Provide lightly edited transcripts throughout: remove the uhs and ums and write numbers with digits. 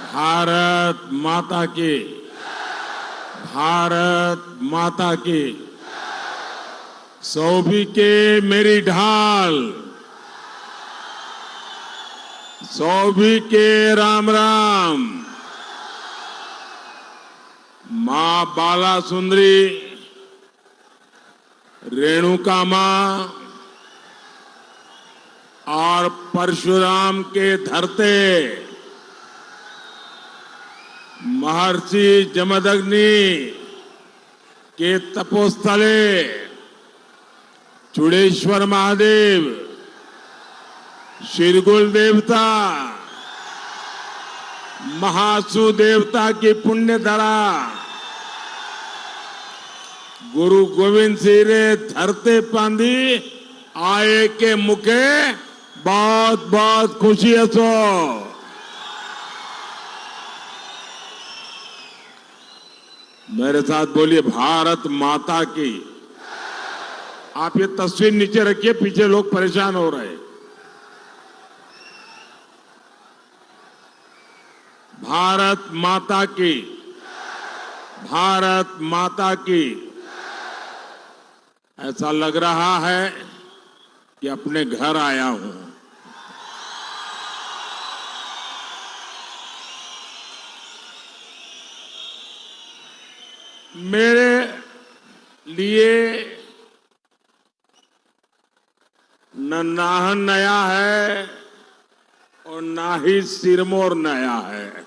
भारत माता की, भारत माता की। सौभी के मेरी ढाल, सौभी के राम राम। मां बाला सुंदरी, रेणुका मां और परशुराम के धरते महर्षि जमदग्नि के तपोस्थले चूड़ेश्वर महादेव, शिरगुल देवता, महासु देवता की पुण्य धरा गुरु गोविंद सिंह रे धरते पांदी आए के मुखे बहुत बहुत खुशी हसो। मेरे साथ बोलिए, भारत माता की। आप ये तस्वीर नीचे रखिए, पीछे लोग परेशान हो रहे हैं। भारत माता की, भारत माता की। ऐसा लग रहा है कि अपने घर आया हूं। मेरे लिए न नाहन नया है और ना ही सिरमौर नया है,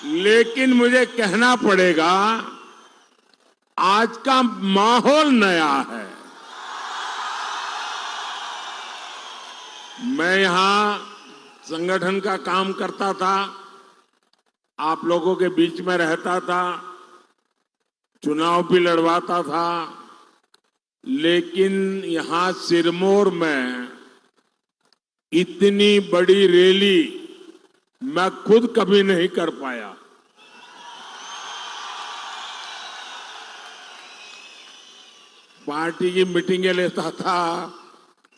लेकिन मुझे कहना पड़ेगा आज का माहौल नया है। मैं यहां संगठन का काम करता था, आप लोगों के बीच में रहता था, चुनाव भी लड़वाता था, लेकिन यहां सिरमौर में इतनी बड़ी रैली मैं खुद कभी नहीं कर पाया। पार्टी की मीटिंगें लेता था,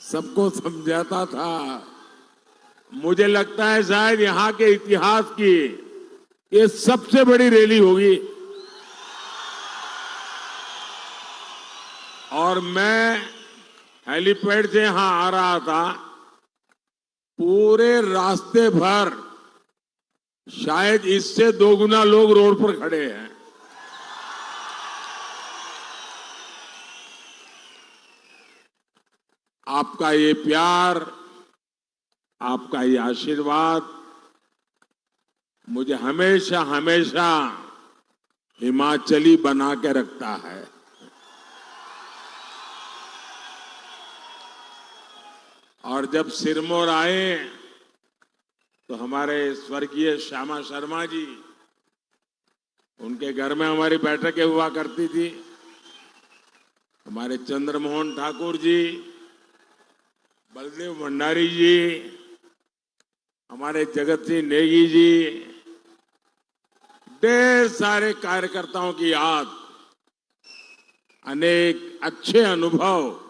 सबको समझाता था। मुझे लगता है शायद यहां के इतिहास की ये सबसे बड़ी रैली होगी। और मैं हेलीपैड से यहां आ रहा था, पूरे रास्ते भर शायद इससे दोगुना लोग रोड पर खड़े हैं। आपका ये प्यार, आपका ये आशीर्वाद मुझे हमेशा हमेशा हिमाचली बना के रखता है। और जब सिरमौर आए तो हमारे स्वर्गीय श्यामा शर्मा जी, उनके घर में हमारी बैठकें हुआ करती थी। हमारे चंद्रमोहन ठाकुर जी, बलदेव भंडारी जी, हमारे जगत सिंह नेगी जी, ढेर सारे कार्यकर्ताओं की याद, अनेक अच्छे अनुभव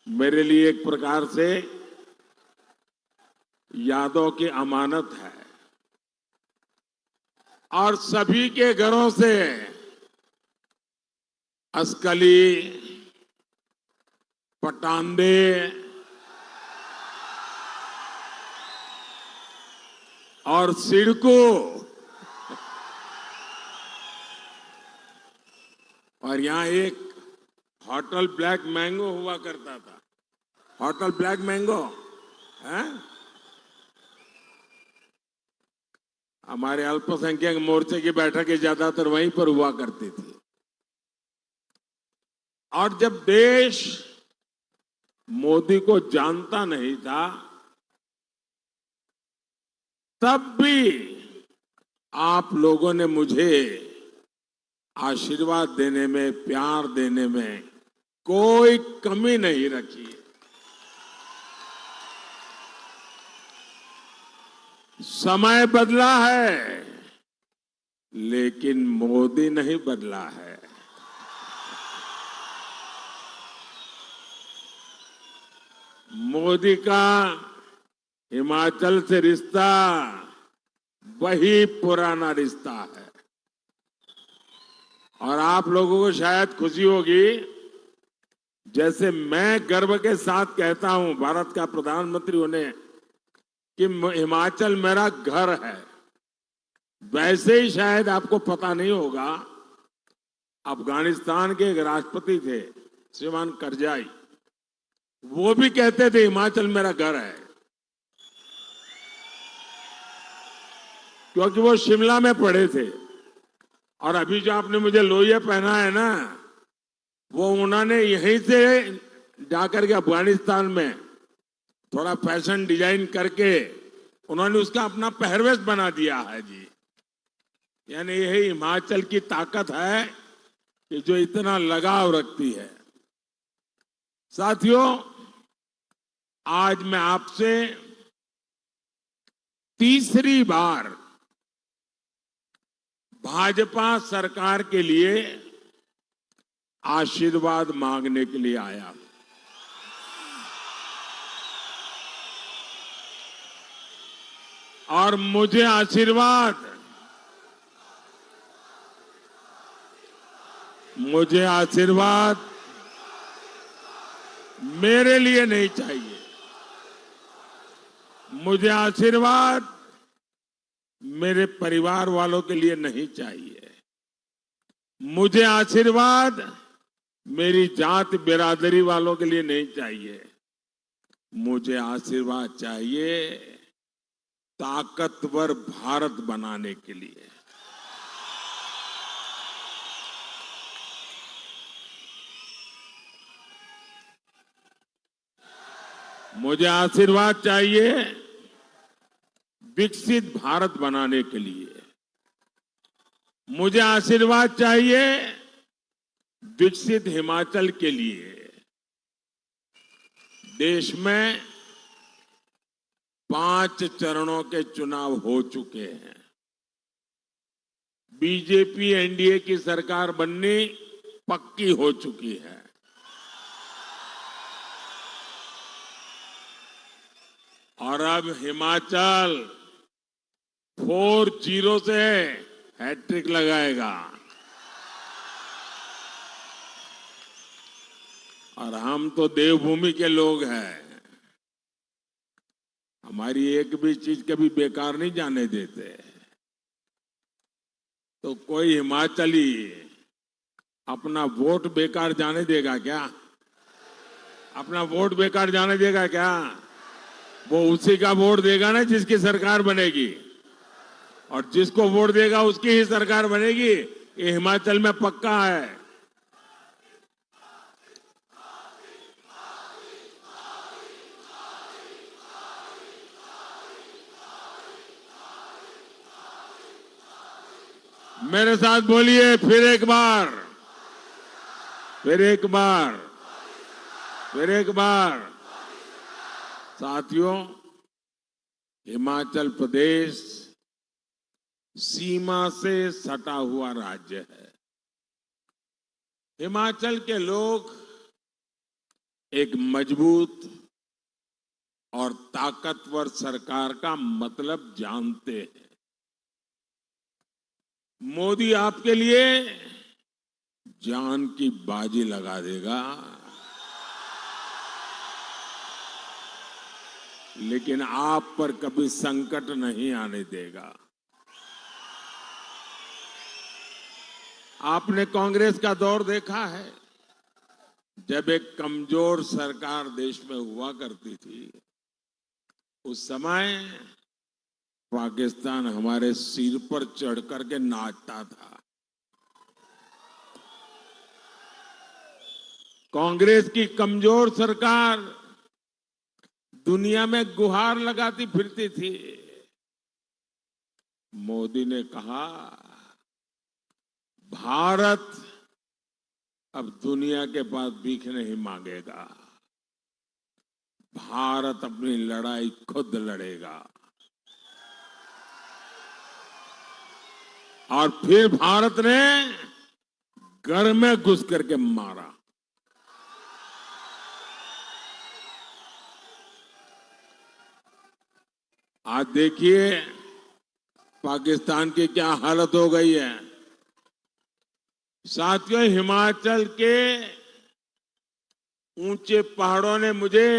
मेरे लिए एक प्रकार से यादों की अमानत है। और सभी के घरों से असकली, पटांदे, और सिडको, और यहां एक होटल ब्लैक मैंगो हुआ करता था। होटल ब्लैक मैंगो है, हमारे अल्पसंख्यक मोर्चे की बैठकें ज्यादातर वहीं पर हुआ करती थी। और जब देश मोदी को जानता नहीं था, तब भी आप लोगों ने मुझे आशीर्वाद देने में, प्यार देने में कोई कमी नहीं रखी। समय बदला है, लेकिन मोदी नहीं बदला है। मोदी का हिमाचल से रिश्ता वही पुराना रिश्ता है। और आप लोगों को शायद खुशी होगी, जैसे मैं गर्व के साथ कहता हूं भारत का प्रधानमंत्री होने कि हिमाचल मेरा घर है, वैसे ही शायद आपको पता नहीं होगा, अफगानिस्तान के एक राष्ट्रपति थे श्रीमान करजाई, वो भी कहते थे हिमाचल मेरा घर है, क्योंकि वो शिमला में पढ़े थे। और अभी जो आपने मुझे लोहिया पहना है ना, वो उन्होंने यहीं से जाकर के अफगानिस्तान में थोड़ा फैशन डिजाइन करके उन्होंने उसका अपना पहरवेश बना दिया है जी। यानी यही हिमाचल की ताकत है कि जो इतना लगाव रखती है। साथियों, आज मैं आपसे तीसरी बार भाजपा सरकार के लिए आशीर्वाद मांगने के लिए आया हूं। और मुझे आशीर्वाद मेरे लिए नहीं चाहिए। मुझे आशीर्वाद मेरे परिवार वालों के लिए नहीं चाहिए। मुझे आशीर्वाद मेरी जात बिरादरी वालों के लिए नहीं चाहिए। मुझे आशीर्वाद चाहिए ताकतवर भारत बनाने के लिए। मुझे आशीर्वाद चाहिए विकसित भारत बनाने के लिए। मुझे आशीर्वाद चाहिए विकसित हिमाचल के लिए। देश में 5 चरणों के चुनाव हो चुके हैं। बीजेपी एनडीए की सरकार बननी पक्की हो चुकी है। और अब हिमाचल 4-0 से हैट्रिक लगाएगा। और हम तो देवभूमि के लोग हैं, हमारी एक भी चीज कभी बेकार नहीं जाने देते। तो कोई हिमाचली अपना वोट बेकार जाने देगा क्या? अपना वोट बेकार जाने देगा क्या? वो उसी का वोट देगा ना जिसकी सरकार बनेगी, और जिसको वोट देगा उसकी ही सरकार बनेगी। ये हिमाचल में पक्का है। मेरे साथ बोलिए फिर एक बार, फिर एक बार, फिर एक बार। साथियों, हिमाचल प्रदेश सीमा से सटा हुआ राज्य है। हिमाचल के लोग एक मजबूत और ताकतवर सरकार का मतलब जानते हैं। मोदी आपके लिए जान की बाजी लगा देगा, लेकिन आप पर कभी संकट नहीं आने देगा। आपने कांग्रेस का दौर देखा है, जब एक कमजोर सरकार देश में हुआ करती थी, उस समय पाकिस्तान हमारे सिर पर चढ़ करके नाचता था। कांग्रेस की कमजोर सरकार दुनिया में गुहार लगाती फिरती थी। मोदी ने कहा, भारत अब दुनिया के पास भीख नहीं मांगेगा, भारत अपनी लड़ाई खुद लड़ेगा। और फिर भारत ने घर में घुस करके मारा। आज देखिए पाकिस्तान की क्या हालत हो गई है। साथियों, हिमाचल के ऊंचे पहाड़ों ने मुझे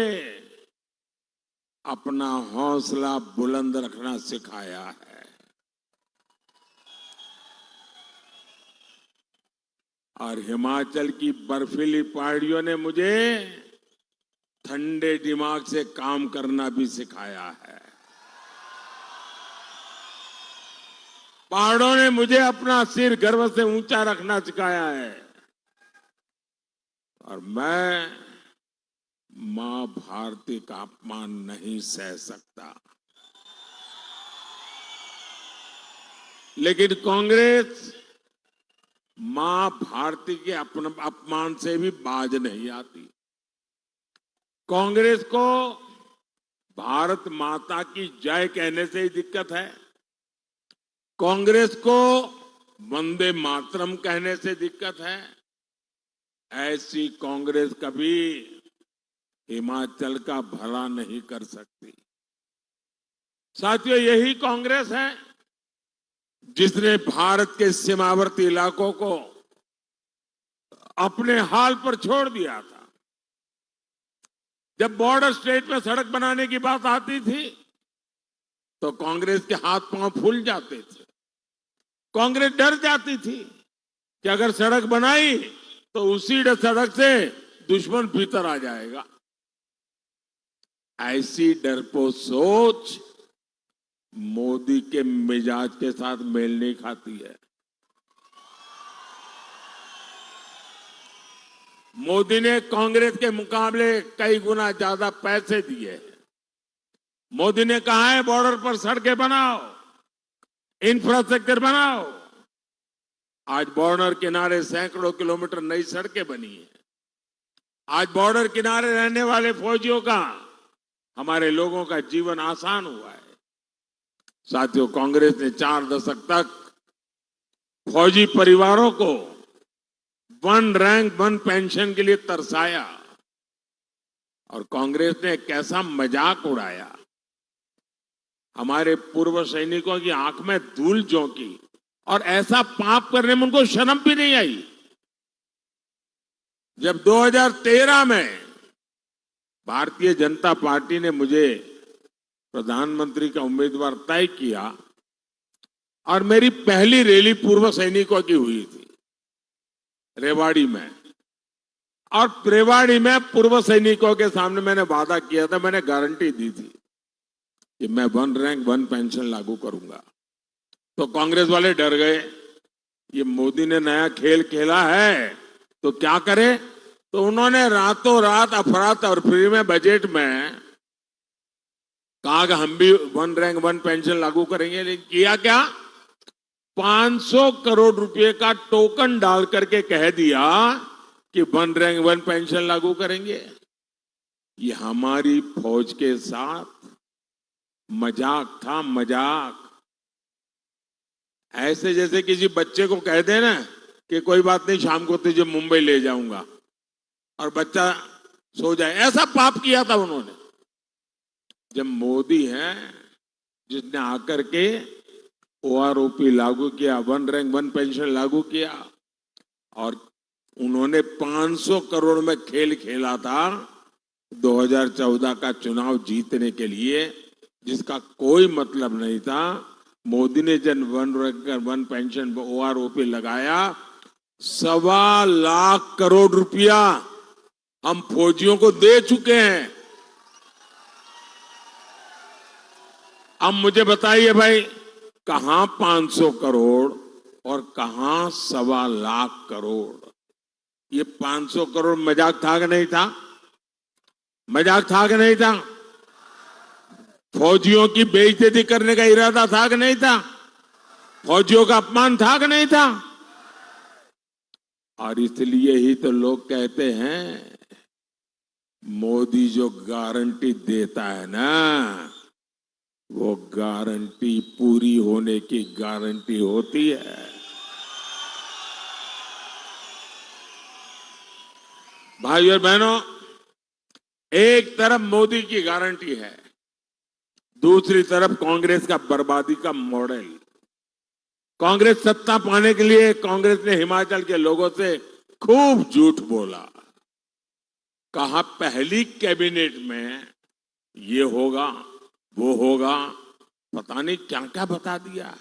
अपना हौसला बुलंद रखना सिखाया है और हिमाचल की बर्फीली पहाड़ियों ने मुझे ठंडे दिमाग से काम करना भी सिखाया है। पहाड़ों ने मुझे अपना सिर गर्व से ऊंचा रखना सिखाया है और मैं मां भारती का अपमान नहीं सह सकता। लेकिन कांग्रेस मां भारती के अपमान से भी बाज नहीं आती। कांग्रेस को भारत माता की जय कहने से ही दिक्कत है। कांग्रेस को वंदे मातरम कहने से दिक्कत है। ऐसी कांग्रेस कभी हिमाचल का भला नहीं कर सकती। साथियों, यही कांग्रेस है जिसने भारत के सीमावर्ती इलाकों को अपने हाल पर छोड़ दिया था। जब बॉर्डर स्टेट में सड़क बनाने की बात आती थी तो कांग्रेस के हाथ पांव फूल जाते थे। कांग्रेस डर जाती थी कि अगर सड़क बनाई तो उसी सड़क से दुश्मन भीतर आ जाएगा। ऐसी डरपोक सोच मोदी के मिजाज के साथ मेल नहीं खाती है। मोदी ने कांग्रेस के मुकाबले कई गुना ज्यादा पैसे दिए हैं। मोदी ने कहा है बॉर्डर पर सड़कें बनाओ, इंफ्रास्ट्रक्चर बनाओ। आज बॉर्डर किनारे सैकड़ों किलोमीटर नई सड़कें बनी है। आज बॉर्डर किनारे रहने वाले फौजियों का, हमारे लोगों का जीवन आसान हुआ है। साथियों, कांग्रेस ने 4 दशक तक फौजी परिवारों को 1 रैंक 1 पेंशन के लिए तरसाया और कांग्रेस ने कैसा मजाक उड़ाया। हमारे पूर्व सैनिकों की आंख में धूल झोंकी और ऐसा पाप करने में उनको शर्म भी नहीं आई। जब 2013 में भारतीय जनता पार्टी ने मुझे प्रधानमंत्री का उम्मीदवार तय किया और मेरी पहली रैली पूर्व सैनिकों की हुई थी रेवाड़ी में, और रेवाड़ी में पूर्व सैनिकों के सामने मैंने वादा किया था, मैंने गारंटी दी थी कि मैं 1 रैंक 1 पेंशन लागू करूंगा। तो कांग्रेस वाले डर गए, ये मोदी ने नया खेल खेला है तो क्या करे। तो उन्होंने रातों रात अफरा तफरी में बजट में कहा कि हम भी 1 रैंक 1 पेंशन लागू करेंगे। लेकिन किया क्या, 500 करोड़ रुपए का टोकन डाल करके कह दिया कि 1 रैंक 1 पेंशन लागू करेंगे। ये हमारी फौज के साथ मजाक था, मजाक। ऐसे जैसे किसी बच्चे को कह दे ना कि कोई बात नहीं, शाम को तुझे मुंबई ले जाऊंगा और बच्चा सो जाए, ऐसा पाप किया था उन्होंने। जब मोदी है जिसने आकर के ओआरओपी लागू किया, 1 रैंक 1 पेंशन लागू किया, और उन्होंने 500 करोड़ में खेल खेला था 2014 का चुनाव जीतने के लिए, जिसका कोई मतलब नहीं था। मोदी ने जब 1 रैंक 1 पेंशन ओआरओपी लगाया, 1.25 लाख करोड़ रुपया हम फौजियों को दे चुके हैं। अब मुझे बताइए भाई, कहां 500 करोड़ और कहां 1.25 लाख करोड़। ये 500 करोड़ मजाक था कि नहीं था? मजाक था कि नहीं था? फौजियों की बेइज्जती करने का इरादा था कि नहीं था? फौजियों का अपमान था कि नहीं था? और इसलिए ही तो लोग कहते हैं मोदी जो गारंटी देता है ना, वो गारंटी पूरी होने की गारंटी होती है। भाइयों और बहनों, एक तरफ मोदी की गारंटी है दूसरी तरफ कांग्रेस का बर्बादी का मॉडल। कांग्रेस सत्ता पाने के लिए कांग्रेस ने हिमाचल के लोगों से खूब झूठ बोला। कहा पहली कैबिनेट में ये होगा, वो होगा, पता नहीं क्या क्या बता दिया।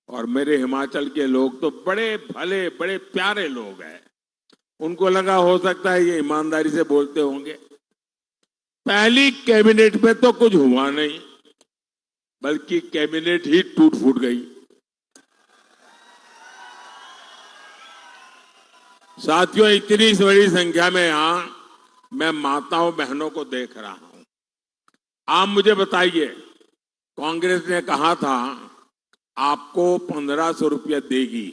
और मेरे हिमाचल के लोग तो बड़े भले, बड़े प्यारे लोग हैं। उनको लगा हो सकता है ये ईमानदारी से बोलते होंगे। पहली कैबिनेट में तो कुछ हुआ नहीं, बल्कि कैबिनेट ही टूट फूट गई। साथियों, इतनी बड़ी संख्या में यहां मैं माताओं बहनों को देख रहा हूं। आप मुझे बताइए, कांग्रेस ने कहा था आपको 1500 रुपया देगी।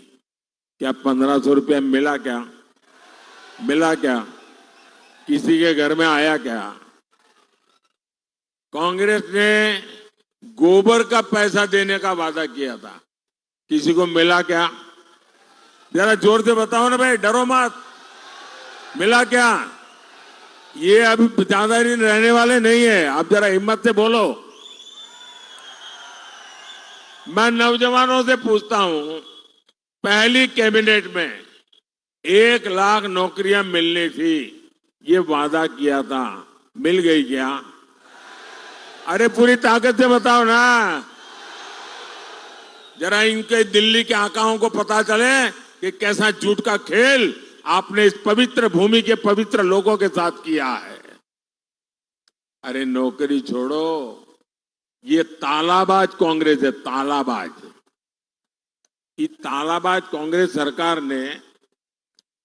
क्या 1500 रुपया मिला? क्या मिला? क्या किसी के घर में आया? क्या कांग्रेस ने गोबर का पैसा देने का वादा किया था, किसी को मिला? क्या जरा जोर से बताओ ना भाई, डरो मत। मिला क्या? ये अभी ज्यादा दिन रहने वाले नहीं है, आप जरा हिम्मत से बोलो। मैं नौजवानों से पूछता हूं, पहली कैबिनेट में 1 लाख नौकरियां मिलनी थी, ये वादा किया था, मिल गई क्या? अरे पूरी ताकत से बताओ ना, जरा इनके दिल्ली के आकाओं को पता चले कि कैसा झूठ का खेल आपने इस पवित्र भूमि के पवित्र लोगों के साथ किया है। अरे नौकरी छोड़ो, ये तालाबाज कांग्रेस है, तालाबाज। ये तालाबाज कांग्रेस सरकार ने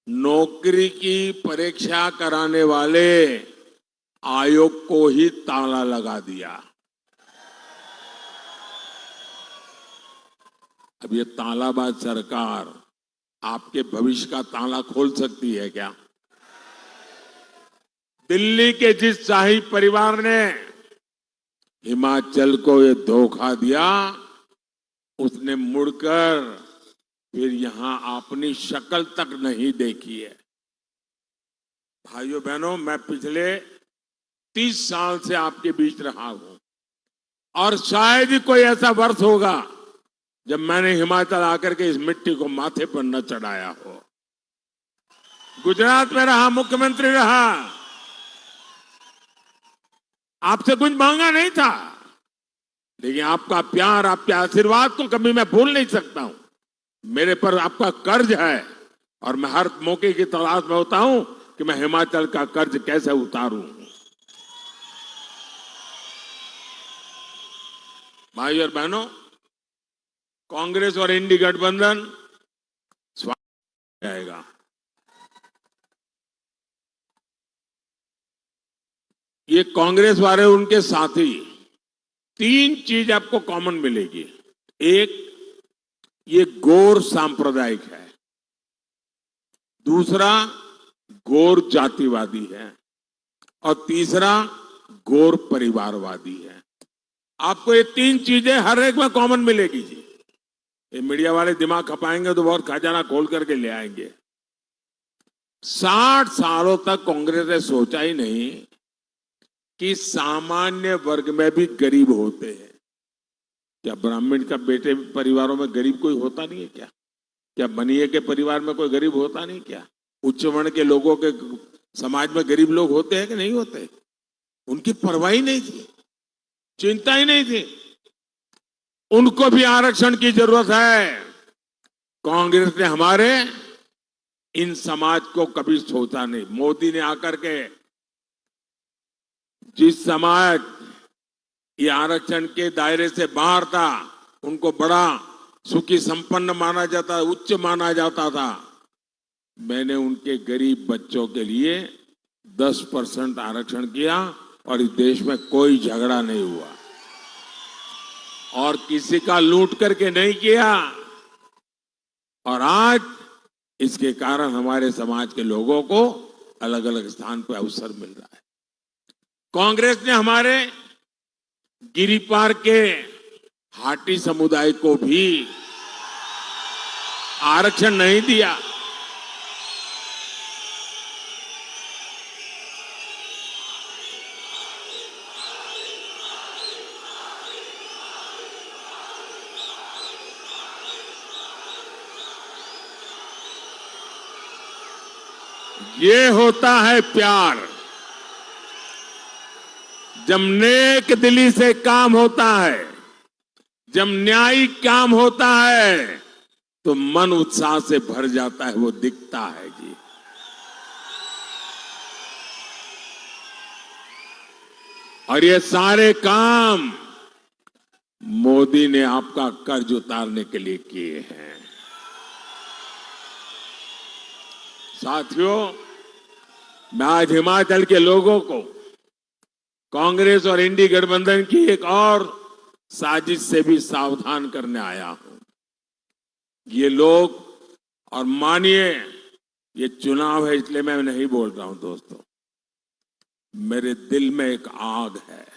नौकरी की परीक्षा कराने वाले आयोग को ही ताला लगा दिया। अब ये तालाबाज सरकार आपके भविष्य का ताला खोल सकती है क्या? दिल्ली के जिस शाही परिवार ने हिमाचल को ये धोखा दिया, उसने मुड़कर फिर यहां अपनी शक्ल तक नहीं देखी है। भाइयों बहनों, मैं पिछले 30 साल से आपके बीच रहा हूं और शायद ही कोई ऐसा वर्ष होगा जब मैंने हिमाचल आकर के इस मिट्टी को माथे पर न चढ़ाया हो। गुजरात में रहा, मुख्यमंत्री रहा, आपसे कुछ मांगा नहीं था, लेकिन आपका प्यार, आपके आशीर्वाद को कभी मैं भूल नहीं सकता हूं। मेरे पर आपका कर्ज है और मैं हर मौके की तलाश में होता हूं कि मैं हिमाचल का कर्ज कैसे उतारूं। भाई और बहनों, कांग्रेस और इंडी गठबंधन स्वागत जाएगा। ये कांग्रेस वाले, उनके साथी, 3 चीज आपको कॉमन मिलेगी। एक, ये गौर सांप्रदायिक है। दूसरा, गौर जातिवादी है। और तीसरा, गौर परिवारवादी है। आपको ये 3 चीजें हर एक में कॉमन मिलेगी जी। ये मीडिया वाले दिमाग खपाएंगे तो बहुत खजाना खोल करके ले आएंगे। 60 सालों तक कांग्रेस ने सोचा ही नहीं कि सामान्य वर्ग में भी गरीब होते हैं। क्या ब्राह्मण का बेटे परिवारों में गरीब कोई होता नहीं है क्या? क्या बनिए के परिवार में कोई गरीब होता नहीं क्या? उच्च वर्ण के लोगों के समाज में गरीब लोग होते हैं कि नहीं होते? उनकी परवाह ही नहीं थी, चिंता ही नहीं थी। उनको भी आरक्षण की जरूरत है। कांग्रेस ने हमारे इन समाज को कभी सोचा नहीं। मोदी ने आकर के जिस समाज ये आरक्षण के दायरे से बाहर था, उनको बड़ा सुखी संपन्न माना जाता, उच्च माना जाता था, मैंने उनके गरीब बच्चों के लिए 10% आरक्षण किया और इस देश में कोई झगड़ा नहीं हुआ और किसी का लूट करके नहीं किया। और आज इसके कारण हमारे समाज के लोगों को अलग अलग स्थान पर अवसर मिल रहा है। कांग्रेस ने हमारे गिरिपार के हाटी समुदाय को भी आरक्षण नहीं दिया। ये होता है प्यार। जब नेक दिली से काम होता है, जब न्यायिक काम होता है, तो मन उत्साह से भर जाता है, वो दिखता है जी। और ये सारे काम मोदी ने आपका कर्ज उतारने के लिए किए हैं। साथियों, मैं आज हिमाचल के लोगों को कांग्रेस और इंडी गठबंधन की एक और साजिश से भी सावधान करने आया हूं। ये लोग, और मानिए ये चुनाव है इसलिए मैं नहीं बोल रहा हूं दोस्तों, मेरे दिल में एक आग है।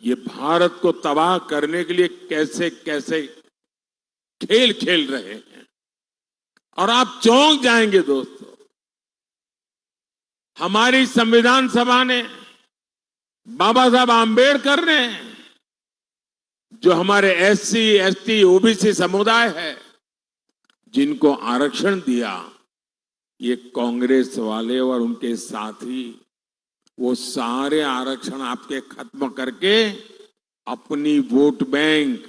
ये भारत को तबाह करने के लिए कैसे कैसे खेल खेल रहे हैं, और आप चौंक जाएंगे दोस्तों। हमारी संविधान सभा ने, बाबा साहब आंबेडकर ने, जो हमारे एससी, एसटी, ओबीसी समुदाय है, जिनको आरक्षण दिया, ये कांग्रेस वाले और उनके साथी वो सारे आरक्षण आपके खत्म करके अपनी वोट बैंक,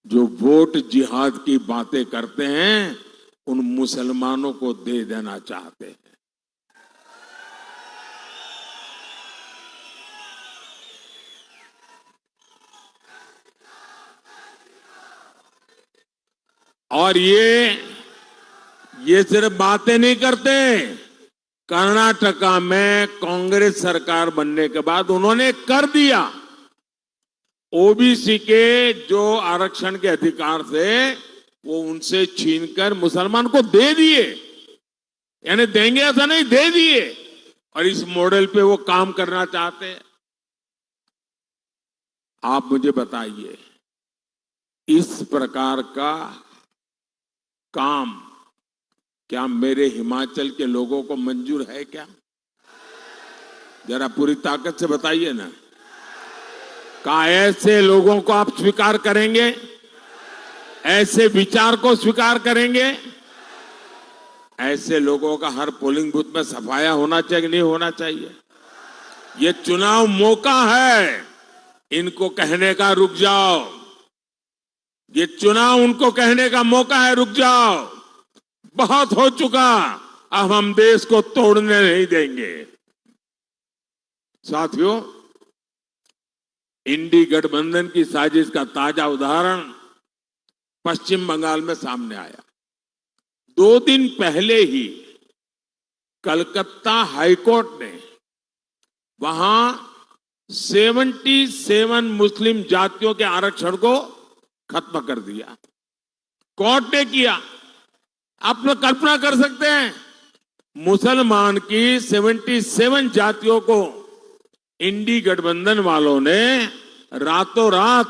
जो वोट जिहाद की बातें करते हैं, उन मुसलमानों को दे देना चाहते हैं। और ये सिर्फ बातें नहीं करते। कर्नाटका में कांग्रेस सरकार बनने के बाद उन्होंने कर दिया। ओबीसी के जो आरक्षण के अधिकार थे वो उनसे छीनकर मुसलमान को दे दिए, यानी देंगे ऐसा नहीं, दे दिए। और इस मॉडल पे वो काम करना चाहते हैं। आप मुझे बताइए, इस प्रकार का काम क्या मेरे हिमाचल के लोगों को मंजूर है क्या? जरा पूरी ताकत से बताइए ना। क्या ऐसे लोगों को आप स्वीकार करेंगे? ऐसे विचार को स्वीकार करेंगे? ऐसे लोगों का हर पोलिंग बूथ में सफाया होना चाहिए कि नहीं होना चाहिए? ये चुनाव मौका है इनको कहने का, रुक जाओ। ये चुनाव उनको कहने का मौका है, रुक जाओ, बहुत हो चुका, अब हम देश को तोड़ने नहीं देंगे। साथियों, इंडी गठबंधन की साजिश का ताजा उदाहरण पश्चिम बंगाल में सामने आया। 2 दिन पहले ही कलकत्ता हाईकोर्ट ने वहां 77 मुस्लिम जातियों के आरक्षण को खत्म कर दिया। कोर्ट ने किया। आप लोग कल्पना कर सकते हैं, मुसलमान की 77 जातियों को इंडी गठबंधन वालों ने रातों रात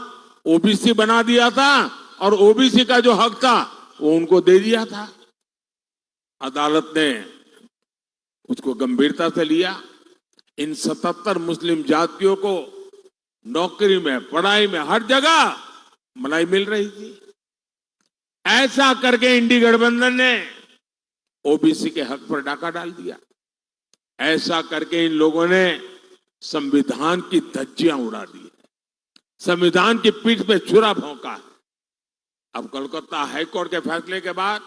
ओबीसी बना दिया था, और ओबीसी का जो हक था वो उनको दे दिया था। अदालत ने उसको गंभीरता से लिया। इन 77 मुस्लिम जातियों को नौकरी में, पढ़ाई में, हर जगह मलाई मिल रही थी। ऐसा करके इंडी गठबंधन ने ओबीसी के हक पर डाका डाल दिया। ऐसा करके इन लोगों ने संविधान की धज्जियां उड़ा दी है, संविधान की पीठ पे छुरा भोंका है। अब कोलकाता हाईकोर्ट के फैसले के बाद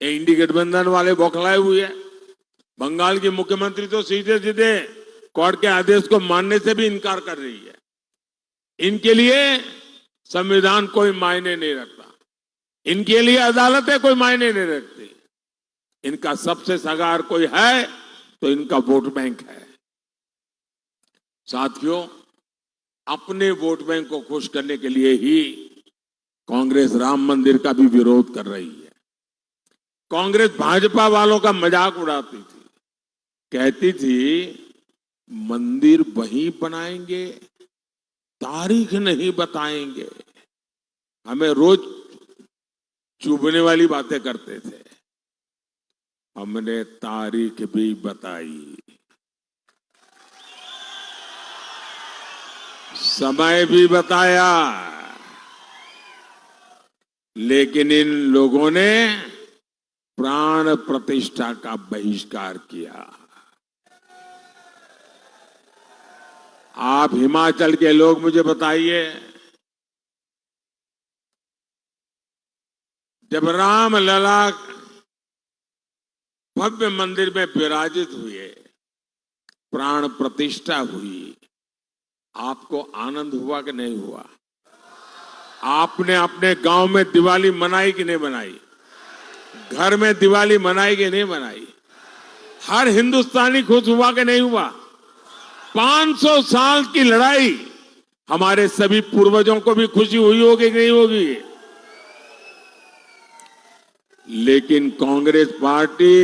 इंडी गठबंधन वाले बौखलाए हुए हैं। बंगाल की मुख्यमंत्री तो सीधे सीधे कोर्ट के आदेश को मानने से भी इनकार कर रही है। इनके लिए संविधान कोई मायने नहीं रखता, इनके लिए अदालतें कोई मायने नहीं रखती। इनका सबसे सगार कोई है तो इनका वोट बैंक है। साथियों, अपने वोट बैंक को खुश करने के लिए ही कांग्रेस राम मंदिर का भी विरोध कर रही है। कांग्रेस भाजपा वालों का मजाक उड़ाती थी, कहती थी मंदिर वहीं बनाएंगे, तारीख नहीं बताएंगे। हमें रोज चुभने वाली बातें करते थे। हमने तारीख भी बताई, समय भी बताया, लेकिन इन लोगों ने प्राण प्रतिष्ठा का बहिष्कार किया। आप हिमाचल के लोग मुझे बताइए, जब रामलला भव्य मंदिर में विराजित हुए, प्राण प्रतिष्ठा हुई, आपको आनंद हुआ कि नहीं हुआ? आपने अपने गांव में दिवाली मनाई कि नहीं मनाई? घर में दिवाली मनाई कि नहीं मनाई? हर हिंदुस्तानी खुश हुआ कि नहीं हुआ? 500 साल की लड़ाई, हमारे सभी पूर्वजों को भी खुशी हुई होगी कि नहीं होगी? लेकिन कांग्रेस पार्टी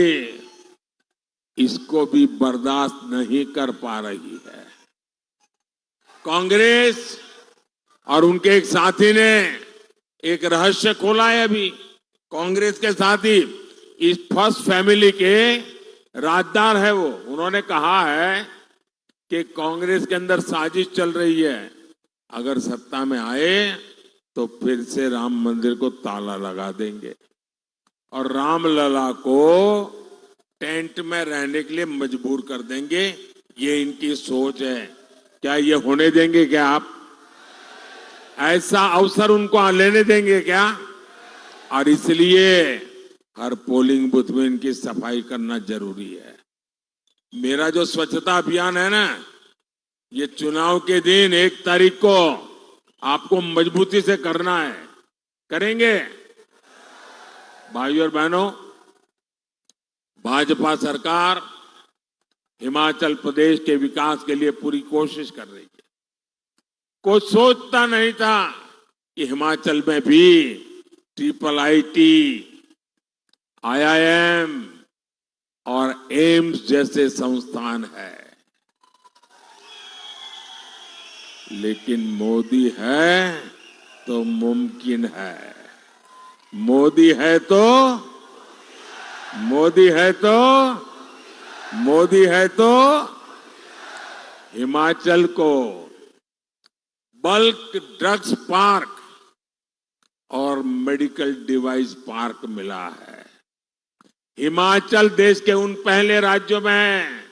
इसको भी बर्दाश्त नहीं कर पा रही है। कांग्रेस और उनके एक साथी ने एक रहस्य खोला है अभी। कांग्रेस के साथी इस फर्स्ट फैमिली के राजदार है वो। उन्होंने कहा है कि कांग्रेस के अंदर साजिश चल रही है, अगर सत्ता में आए तो फिर से राम मंदिर को ताला लगा देंगे और रामलला को टेंट में रहने के लिए मजबूर कर देंगे। ये इनकी सोच है। क्या ये होने देंगे? क्या आप ऐसा अवसर उनको लेने देंगे क्या? और इसलिए हर पोलिंग बूथ में इनकी सफाई करना जरूरी है। मेरा जो स्वच्छता अभियान है ना, ये चुनाव के दिन 1 तारीख को आपको मजबूती से करना है। करेंगे? भाइयों और बहनों, भाजपा सरकार हिमाचल प्रदेश के विकास के लिए पूरी कोशिश कर रही है। कोई सोचता नहीं था कि हिमाचल में भी IIIT, IIM और एम्स जैसे संस्थान है। लेकिन मोदी है तो मुमकिन है। मोदी है तो हिमाचल को बल्क ड्रग्स पार्क और मेडिकल डिवाइस पार्क मिला है। हिमाचल देश के उन पहले राज्यों में है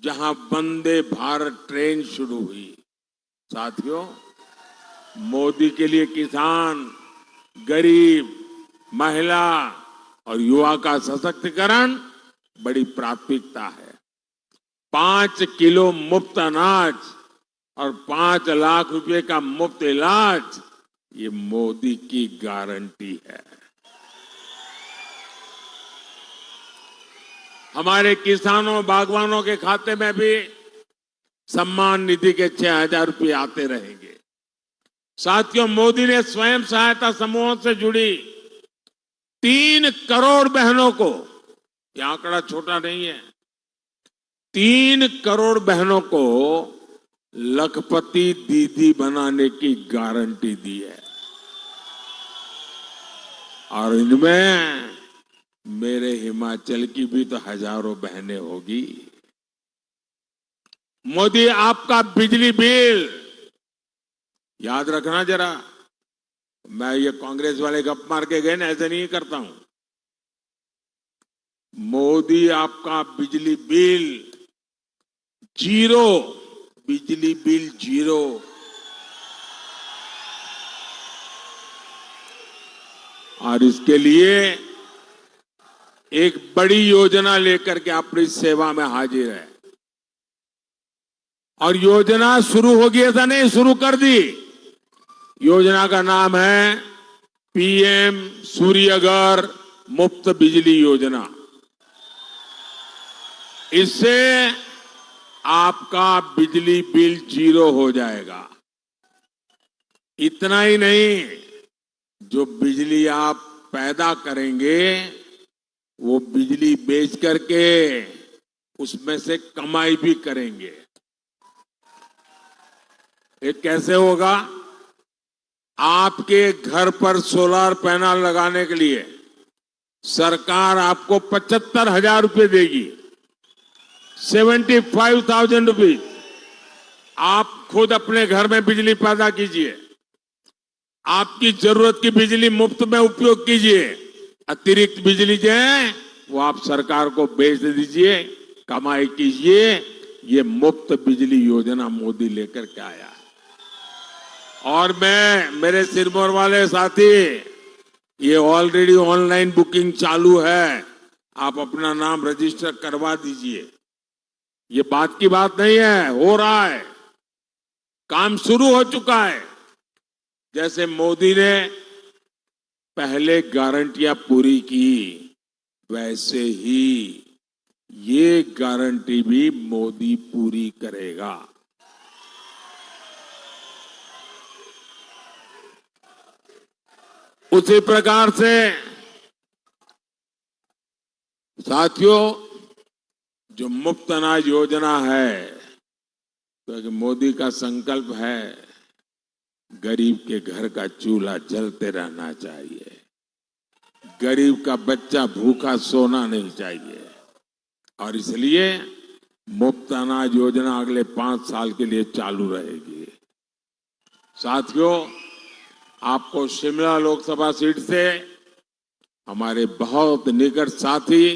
जहां वंदे भारत ट्रेन शुरू हुई। साथियों, मोदी के लिए किसान, गरीब, महिला और युवा का सशक्तिकरण बड़ी प्राथमिकता है। 5 किलो मुफ्त अनाज और 5 लाख रुपए का मुफ्त इलाज, ये मोदी की गारंटी है। हमारे किसानों, बागवानों के खाते में भी सम्मान निधि के 6,000 रुपये आते रहेंगे। साथियों, मोदी ने स्वयं सहायता समूहों से जुड़ी 3 करोड़ बहनों को, यह आंकड़ा छोटा नहीं है, 3 करोड़ बहनों को लखपति दीदी बनाने की गारंटी दी है। और इनमें मेरे हिमाचल की भी तो हजारों बहनें होगी। मोदी, आपका बिजली बिल याद रखना जरा। मैं ये कांग्रेस वाले गप मार के गए ना, ऐसे नहीं करता हूं। मोदी, आपका बिजली बिल जीरो, बिजली बिल जीरो। और इसके लिए एक बड़ी योजना लेकर के अपनी सेवा में हाजिर है। और योजना शुरू होगी ऐसा नहीं, शुरू कर दी। योजना का नाम है PM सूर्यघर मुफ्त बिजली योजना। इससे आपका बिजली बिल जीरो हो जाएगा। इतना ही नहीं, जो बिजली आप पैदा करेंगे वो बिजली बेच करके उसमें से कमाई भी करेंगे। ये कैसे होगा? आपके घर पर सोलर पैनल लगाने के लिए सरकार आपको 75,000 रुपये देगी, 75,000 रुपीज। आप खुद अपने घर में बिजली पैदा कीजिए, आपकी जरूरत की बिजली मुफ्त में उपयोग कीजिए। अतिरिक्त बिजली जो है वो आप सरकार को बेच दीजिए, कमाई कीजिए। ये मुफ्त बिजली योजना मोदी लेकर के आया है। और मैं, मेरे सिरमौर वाले साथी, ये ऑलरेडी ऑनलाइन बुकिंग चालू है, आप अपना नाम रजिस्टर करवा दीजिए। ये बात की बात नहीं है, हो रहा है, काम शुरू हो चुका है। जैसे मोदी ने पहले गारंटियां पूरी की, वैसे ही ये गारंटी भी मोदी पूरी करेगा। उसी प्रकार से साथियों, जो मुफ्त अनाज योजना है, क्योंकि मोदी का संकल्प है गरीब के घर का चूल्हा जलते रहना चाहिए, गरीब का बच्चा भूखा सोना नहीं चाहिए। और इसलिए मुफ्त अनाज योजना अगले 5 साल के लिए चालू रहेगी। साथियों, आपको शिमला लोकसभा सीट से हमारे बहुत निकट साथी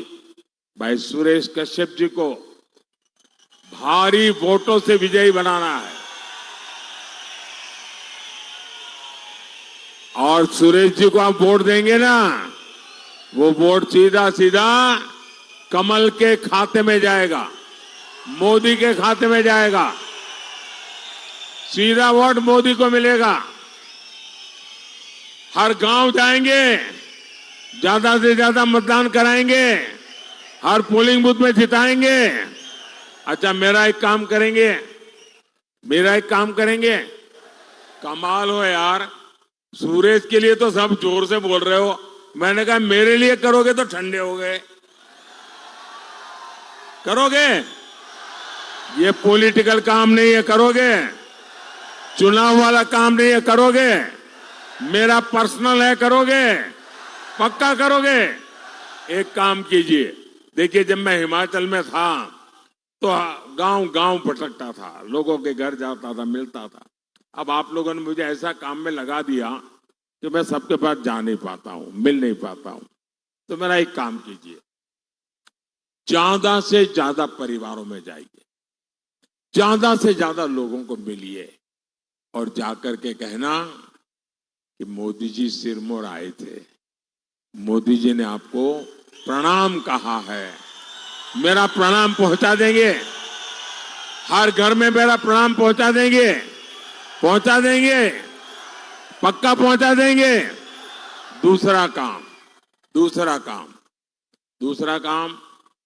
भाई सुरेश कश्यप जी को भारी वोटों से विजयी बनाना है। और सुरेश जी को आप वोट देंगे ना, वो वोट सीधा सीधा कमल के खाते में जाएगा, मोदी के खाते में जाएगा, सीधा वोट मोदी को मिलेगा। हर गांव जाएंगे, ज्यादा से ज्यादा मतदान कराएंगे, हर पोलिंग बूथ में जिताएंगे। अच्छा, मेरा एक काम करेंगे, कमाल हो यार, सुरेश के लिए तो सब जोर से बोल रहे हो, मैंने कहा मेरे लिए करोगे तो ठंडे हो गए। करोगे? ये पॉलिटिकल काम नहीं है, करोगे? चुनाव वाला काम नहीं है, करोगे? मेरा पर्सनल है, करोगे? पक्का करोगे? एक काम कीजिए, देखिए जब मैं हिमाचल में था तो गांव गांव भटकता था, लोगों के घर जाता था, मिलता था। अब आप लोगों ने मुझे ऐसा काम में लगा दिया कि मैं सबके पास जा नहीं पाता हूं, मिल नहीं पाता हूं। तो मेरा एक काम कीजिए, ज्यादा से ज्यादा परिवारों में जाइए, ज्यादा से ज्यादा लोगों को मिलिए और जाकर के कहना कि मोदी जी सिरमौर आए थे, मोदी जी ने आपको प्रणाम कहा है, मेरा प्रणाम पहुंचा देंगे, हर घर में मेरा प्रणाम पहुंचा देंगे, पक्का पहुंचा देंगे। दूसरा काम,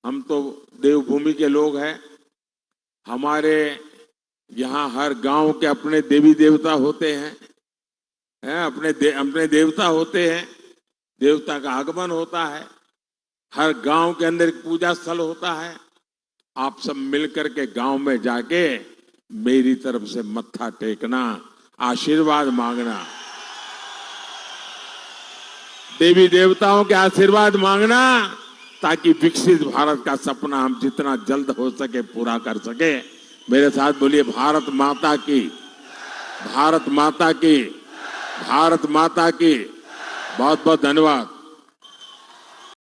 हम तो देवभूमि के लोग हैं, हमारे यहाँ हर गांव के अपने देवी देवता होते हैं, अपने देवता होते हैं, देवता का आगमन होता है, हर गांव के अंदर एक पूजा स्थल होता है। आप सब मिलकर के गांव में जाके मेरी तरफ से मत्था टेकना, आशीर्वाद मांगना, देवी देवताओं के आशीर्वाद मांगना, ताकि विकसित भारत का सपना हम जितना जल्द हो सके पूरा कर सके। मेरे साथ बोलिए, भारत माता की, भारत माता की, भारत माता की। बहुत बहुत धन्यवाद।